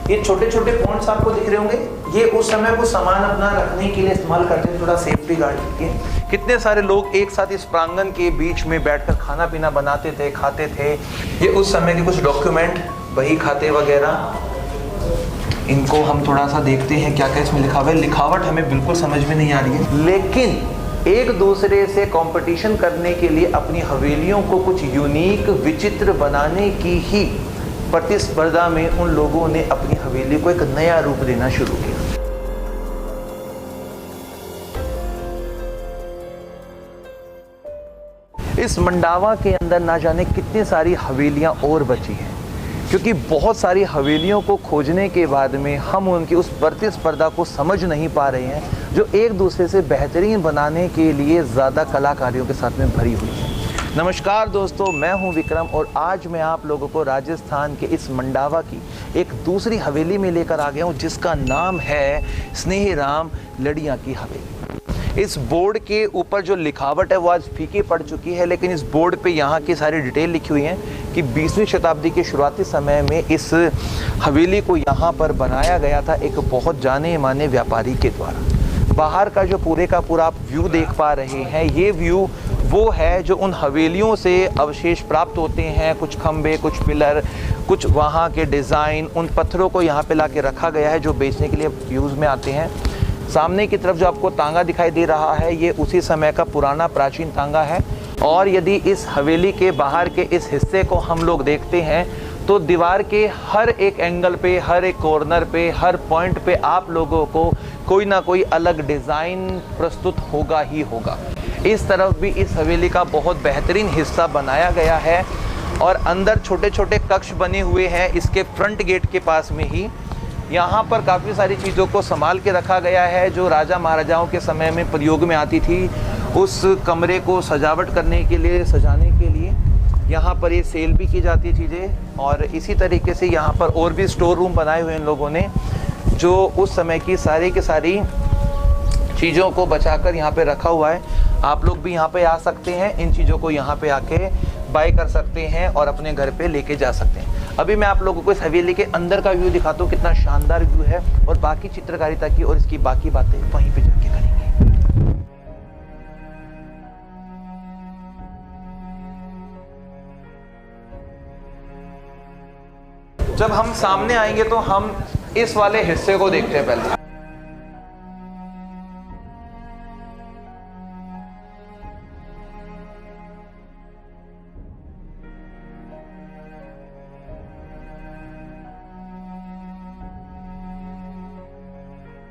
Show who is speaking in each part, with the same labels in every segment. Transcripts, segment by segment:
Speaker 1: ये छोटे छोटे पॉइंट्स आपको दिख रहे होंगे, ये उस समय वो सामान अपना रखने के लिए इस्तेमाल करते थे, थोड़ा सेफ्टी गार्ड के। कितने सारे लोग एक साथ इस प्रांगण के बीच में बैठकर खाना पीना बनाते थे, खाते थे। ये उस समय के कुछ डॉक्यूमेंट, बही खाते वगैरह, इनको हम थोड़ा सा देखते हैं क्या क्या इसमें लिखा हुआ है। लिखावट हमें बिल्कुल समझ में नहीं आ रही है, लेकिन एक दूसरे से कंपटीशन करने के लिए अपनी हवेलियों को कुछ यूनिक विचित्र बनाने की ही प्रतिस्पर्धा में उन लोगों ने अपनी हवेली को एक नया रूप देना शुरू किया। इस मंडावा के अंदर ना जाने कितनी सारी हवेलियां और बची हैं, क्योंकि बहुत सारी हवेलियों को खोजने के बाद में हम उनकी उस प्रतिस्पर्धा को समझ नहीं पा रहे हैं जो एक दूसरे से बेहतरीन बनाने के लिए ज़्यादा कलाकारियों के साथ में भरी हुई है। नमस्कार दोस्तों, मैं हूं विक्रम और आज मैं आप लोगों को राजस्थान के इस मंडावा की एक दूसरी हवेली में लेकर आ गया हूं, जिसका नाम है स्नेहराम लड़ियां की हवेली। इस बोर्ड के ऊपर जो लिखावट है वो आज फीकी पड़ चुकी है, लेकिन इस बोर्ड पे यहाँ की सारी डिटेल लिखी हुई है कि 20वीं शताब्दी के शुरुआती समय में इस हवेली को यहाँ पर बनाया गया था एक बहुत जाने माने व्यापारी के द्वारा। बाहर का जो पूरे का पूरा आप व्यू देख पा रहे हैं, ये व्यू वो है जो उन हवेलियों से अवशेष प्राप्त होते हैं। कुछ खंबे, कुछ पिलर, कुछ वहाँ के डिज़ाइन, उन पत्थरों को यहाँ पे ला के रखा गया है जो बेचने के लिए यूज़ में आते हैं। सामने की तरफ जो आपको तांगा दिखाई दे रहा है, ये उसी समय का पुराना प्राचीन तांगा है। और यदि इस हवेली के बाहर के इस हिस्से को हम लोग देखते हैं तो दीवार के हर एक एंगल पे, हर एक कॉर्नर पे, हर पॉइंट पे आप लोगों को कोई ना कोई अलग डिज़ाइन प्रस्तुत होगा ही होगा। इस तरफ भी इस हवेली का बहुत बेहतरीन हिस्सा बनाया गया है और अंदर छोटे छोटे कक्ष बने हुए हैं इसके फ्रंट गेट के पास में ही। यहाँ पर काफ़ी सारी चीज़ों को संभाल के रखा गया है जो राजा महाराजाओं के समय में प्रयोग में आती थी। उस कमरे को सजावट करने के लिए, सजाने के लिए यहाँ पर ये सेल भी की जाती है चीज़ें। और इसी तरीके से यहाँ पर और भी स्टोर रूम बनाए हुए इन लोगों ने, जो उस समय की सारी की सारी चीज़ों को बचाकर यहाँ पे रखा हुआ है। आप लोग भी यहाँ पे आ सकते हैं, इन चीज़ों को यहाँ पे आके बाय कर सकते हैं और अपने घर पे लेके जा सकते हैं। अभी मैं आप लोगों को इस हवेली के अंदर का व्यू दिखाता हूँ, कितना शानदार व्यू है, और बाकी चित्रकारिता की और इसकी बाकी बातें वहीं पे जाके करेंगे। जब हम सामने आएंगे तो हम इस वाले हिस्से को देखते हैं पहले।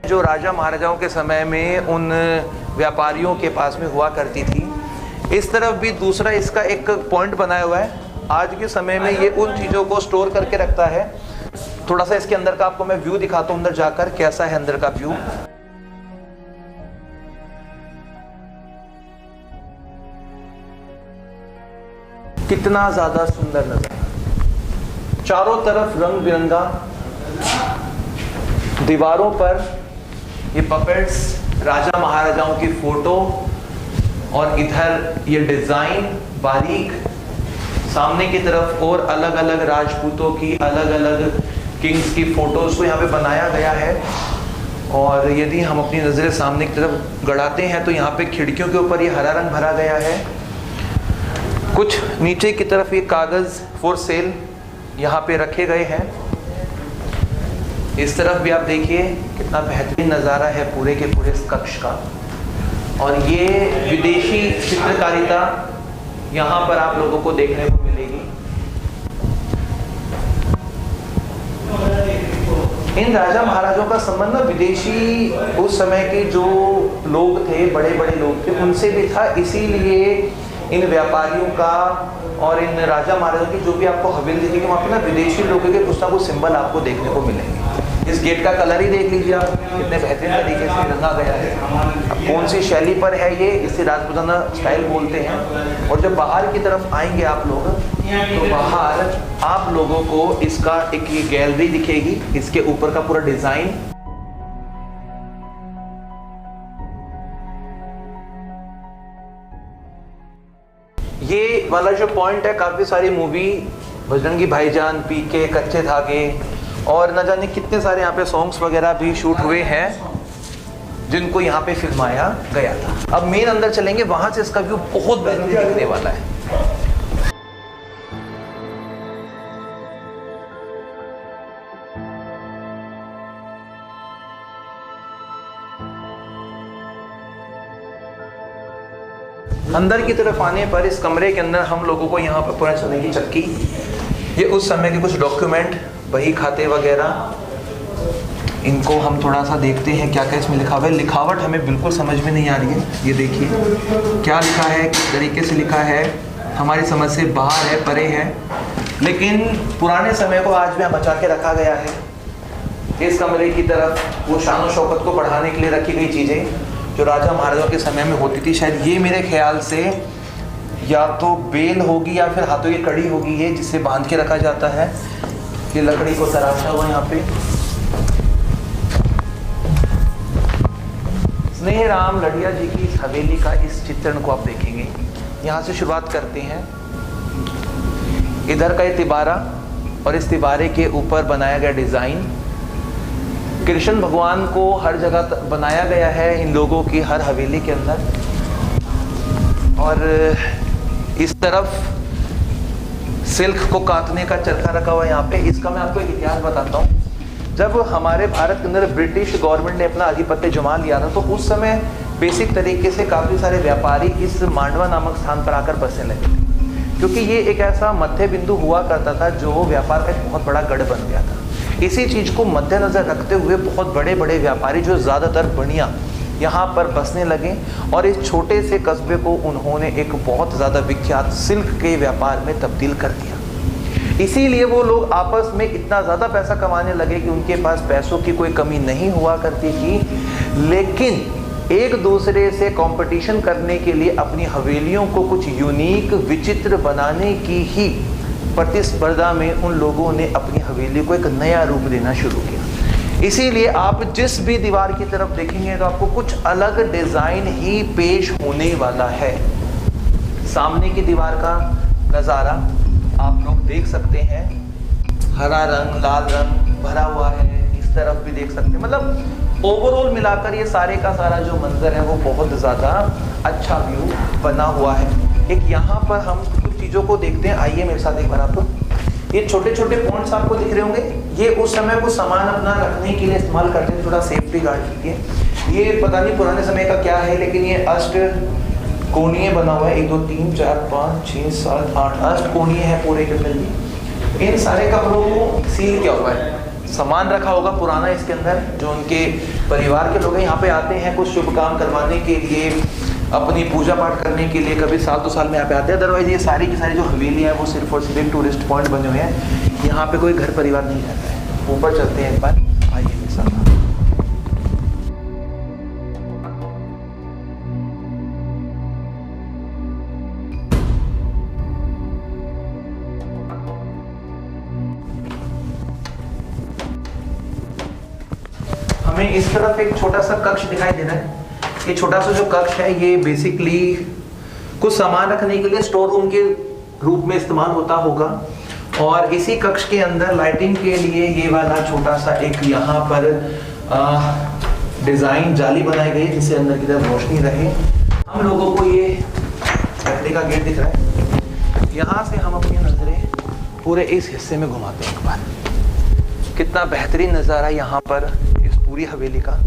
Speaker 1: जो राजा महाराजाओं के समय में उन व्यापारियों के पास में हुआ करती थी। इस तरफ भी दूसरा इसका एक पॉइंट बनाया हुआ है। आज के समय में ये उन चीज़ों को स्टोर करके रखता है। थोड़ा सा इसके अंदर का आपको मैं व्यू दिखाता हूँ, अंदर जाकर कैसा है अंदर का व्यू। कितना ज़्यादा सुंदर नज़ारा, चारों तरफ रंग बिरंगा, दीवारों पर ये पपेट्स, राजा महाराजाओं की फोटो, और इधर ये डिजाइन बारीक, सामने की तरफ और अलग अलग राजपूतों की, अलग अलग किंग्स की फोटोज को यहाँ पे बनाया गया है। और यदि हम अपनी नज़रें सामने की तरफ गड़ाते हैं तो यहाँ पे खिड़कियों के ऊपर ये हरा रंग भरा गया है। कुछ नीचे की तरफ ये कागज़ फॉर सेल यहाँ पे रखे गए हैं। इस तरफ भी आप देखिए कितना बेहतरीन नज़ारा है पूरे के पूरे इस कक्ष का। और ये विदेशी चित्रकारिता यहाँ पर आप लोगों को देखने को मिलेगी। इन राजा महाराजों का संबंध ना विदेशी, उस समय के जो लोग थे, बड़े बड़े लोग थे, उनसे भी था। इसीलिए इन व्यापारियों का और इन राजा महाराजों की जो भी आपको हवेली दिखेगी वहाँ पे ना विदेशी लोगों के कुछ ना कुछ सिंबल आपको देखने को मिलेंगे। इस गेट का कलर ही देख लीजिए आप, कितने बेहतरीन तरीके से रंगा गया है। अब कौन सी शैली पर है ये, इसे राजपूताना स्टाइल बोलते हैं। और जब बाहर की तरफ आएंगे आप लोग तो बाहर आप लोगों को इसका एक ये गैलरी दिखेगी, इसके ऊपर का पूरा डिजाइन। ये वाला जो पॉइंट है, काफी सारी मूवी, बजरंगी भाईजान, पीके, कच्चे धागे, और न जाने कितने सारे यहाँ पे सॉन्ग्स वगैरह भी शूट हुए हैं जिनको यहाँ पे फिल्माया गया था। अब मेन अंदर चलेंगे, वहाँ से इसका व्यू बहुत बेहतरीन दिखने वाला है। अंदर की तरफ आने पर इस कमरे के अंदर हम लोगों को यहाँ पर पुराने समय की चक्की, ये उस समय के कुछ डॉक्यूमेंट, बही खाते वगैरह, इनको हम थोड़ा सा देखते हैं क्या क्या इसमें लिखा हुआ है। लिखावट हमें बिल्कुल समझ में नहीं आ रही है। ये देखिए क्या लिखा है, किस तरीके से लिखा है, हमारी समझ से बाहर है, परे है, लेकिन पुराने समय को आज भी बचा के रखा गया है। इस कमरे की तरफ वो शान शौकत को बढ़ाने के लिए रखी गई चीज़ें जो राजा महाराजाओं के समय में होती थी। शायद ये मेरे ख्याल से या तो बेल होगी या फिर हाथों की कड़ी होगी, ये जिससे बांध के रखा जाता है। ये लकड़ी को तराशा हुआ यहाँ पे। स्नेह राम लड़िया जी की इस हवेली का इस चित्रण को आप देखेंगे। यहाँ से शुरुआत करते हैं। इधर का ये तिबारा और इस तिबारे के ऊपर बनाया गया डिजाइन, कृष्ण भगवान को हर जगह बनाया गया है इन लोगों की हर हवेली के अंदर। और इस तरफ सिल्क को काटने का चरखा रखा हुआ है यहाँ पे। इसका मैं आपको एक इतिहास बताता हूँ। जब हमारे भारत के अंदर ब्रिटिश गवर्नमेंट ने अपना आधिपत्य जमा लिया था तो उस समय बेसिक तरीके से काफ़ी सारे व्यापारी इस मांडवा नामक स्थान पर आकर बसने लगे थे, क्योंकि ये एक ऐसा मध्य बिंदु हुआ करता था जो व्यापार का एक बहुत बड़ा गढ़ बन गया था। इसी चीज़ को मद्देनज़र रखते हुए बहुत बड़े बड़े व्यापारी जो ज़्यादातर बनिया यहाँ पर बसने लगे और इस छोटे से कस्बे को उन्होंने एक बहुत ज़्यादा विख्यात सिल्क के व्यापार में तब्दील कर दिया। इसीलिए वो लोग आपस में इतना ज़्यादा पैसा कमाने लगे कि उनके पास पैसों की कोई कमी नहीं हुआ करती थी, लेकिन एक दूसरे से कंपटीशन करने के लिए अपनी हवेलियों को कुछ यूनिक विचित्र बनाने की ही प्रतिस्पर्धा में उन लोगों ने अपनी हवेली को एक नया रूप देना शुरू किया। इसीलिए आप जिस भी दीवार की तरफ देखेंगे तो आपको कुछ अलग डिज़ाइन ही पेश होने वाला है। सामने की दीवार का नज़ारा आप लोग देख सकते हैं, हरा रंग लाल रंग भरा हुआ है। इस तरफ भी देख सकते हैं, मतलब ओवरऑल मिलाकर ये सारे का सारा जो मंजर है वो बहुत ज़्यादा अच्छा व्यू बना हुआ है। एक यहाँ पर हम कुछ चीज़ों को देखते हैं, आइए मेरे साथ एक बार। आपको ये छोटे छोटे पॉइंट्स आपको दिख रहे होंगे, ये उस समय को सामान अपना रखने के लिए इस्तेमाल करते हैं, थोड़ा सेफ्टी गार्ड के लिए। ये पता नहीं पुराने समय का क्या है, लेकिन ये अष्ट कोणीय बना हुआ है। 1 2 3 4 5 6 7 8 अष्ट कोणीय है पूरे के अंदर। इन सारे कपड़ों को सील किया हुआ है, सामान रखा होगा पुराना इसके अंदर। जो उनके परिवार के लोग यहाँ पे आते हैं कुछ शुभ काम करवाने के लिए, अपनी पूजा पाठ करने के लिए, कभी साल 2 साल में यहाँ पे आते हैं। अदरवाइज ये सारी की सारी जो हवेलियाँ हैं वो सिर्फ और सिर्फ टूरिस्ट पॉइंट बने हुए हैं। यहाँ पे कोई घर परिवार नहीं रहता है। ऊपर चलते हैं एक बार, आइए मेरे साथ। हमें इस तरफ एक छोटा सा कक्ष दिखाई दे रहा है। ये छोटा सा जो कक्ष है ये बेसिकली कुछ सामान रखने के लिए स्टोर रूम के रूप में इस्तेमाल होता होगा। और इसी कक्ष के अंदर लाइटिंग के लिए ये वाला छोटा सा एक यहाँ पर डिज़ाइन जाली बनाई गई जिससे अंदर की तरफ रोशनी रहे। हम लोगों को ये लकड़ी का गेट दिख रहा है। यहाँ से हम अपनी नज़रें पूरे इस हिस्से में घुमाते हैं एक बार। कितना बेहतरीन नज़ारा यहाँ पर इस पूरी हवेली का।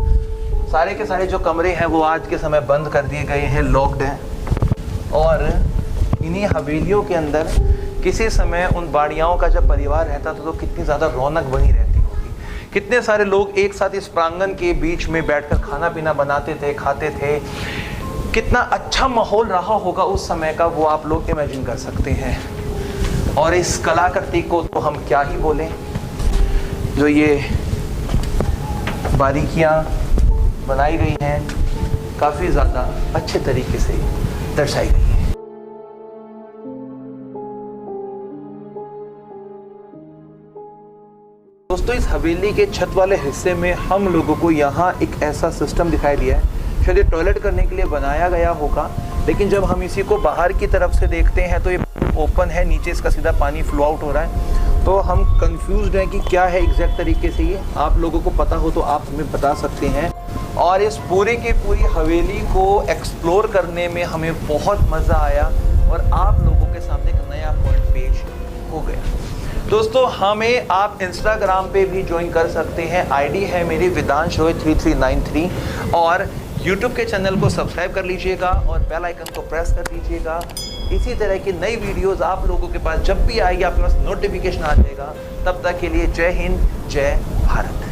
Speaker 1: सारे के सारे जो कमरे हैं वो आज के समय बंद कर दिए गए हैं, लॉक्ड हैं। और इन्हीं हवेलियों के अंदर किसी समय उन बाड़ियाओं का जब परिवार रहता था तो कितनी ज़्यादा रौनक बनी रहती होगी। कितने सारे लोग एक साथ इस प्रांगण के बीच में बैठकर खाना पीना बनाते थे, खाते थे। कितना अच्छा माहौल रहा होगा उस समय का, वो आप लोग इमेजिन कर सकते हैं। और इस कलाकृति को तो हम क्या ही बोलें, जो ये बारीकियाँ बनाई गई हैं काफ़ी ज़्यादा अच्छे तरीके से दर्शाई गई है। दोस्तों इस हवेली के छत वाले हिस्से में हम लोगों को यहाँ एक ऐसा सिस्टम दिखाई दिया है, शायद ये टॉयलेट करने के लिए बनाया गया होगा, लेकिन जब हम इसी को बाहर की तरफ से देखते हैं तो ये ओपन है, नीचे इसका सीधा पानी फ्लो आउट हो रहा है तो हम कंफ्यूज्ड हैं कि क्या है एग्जैक्ट तरीके से ये। आप लोगों को पता हो तो आप हमें बता सकते हैं। और इस पूरी की पूरी हवेली को एक्सप्लोर करने में हमें बहुत मज़ा आया और आप लोगों के सामने एक नया पॉइंट पेश हो गया। दोस्तों, हमें आप इंस्टाग्राम पे भी ज्वाइन कर सकते हैं। आईडी है मेरी विदांश रोहित 3393 और यूट्यूब के चैनल को सब्सक्राइब कर लीजिएगा और बेल आइकन को प्रेस कर दीजिएगा। इसी तरह की नई वीडियोस आप लोगों के पास जब भी आएगी आपके पास नोटिफिकेशन आ जाएगा। तब तक के लिए जय हिंद, जय भारत।